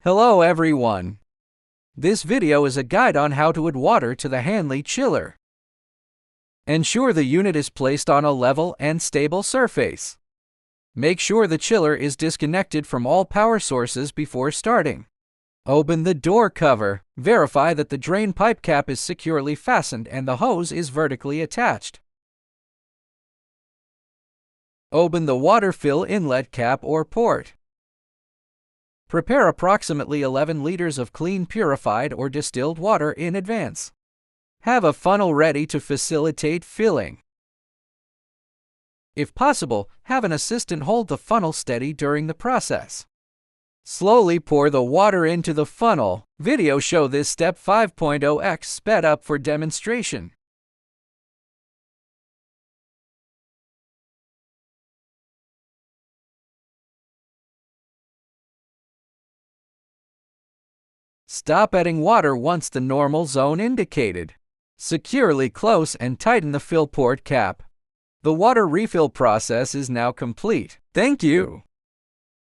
Hello everyone. This video is a guide on how to add water to the Hanli chiller. Ensure the unit is placed on a level and stable surface. Make sure the chiller is disconnected from all power sources before starting. Open the door cover. Verify that the drain pipe cap is securely fastened and the hose is vertically attached. Open the water fill inlet cap or port. Prepare approximately 11 liters of clean purified or distilled water in advance. Have a funnel ready to facilitate filling. If possible, have an assistant hold the funnel steady during the process. Slowly pour the water into the funnel. Video show this step 5.0x sped up for demonstration. Stop adding water once the normal zone indicated. Securely close and tighten the fill port cap. The water refill process is now complete. Thank you.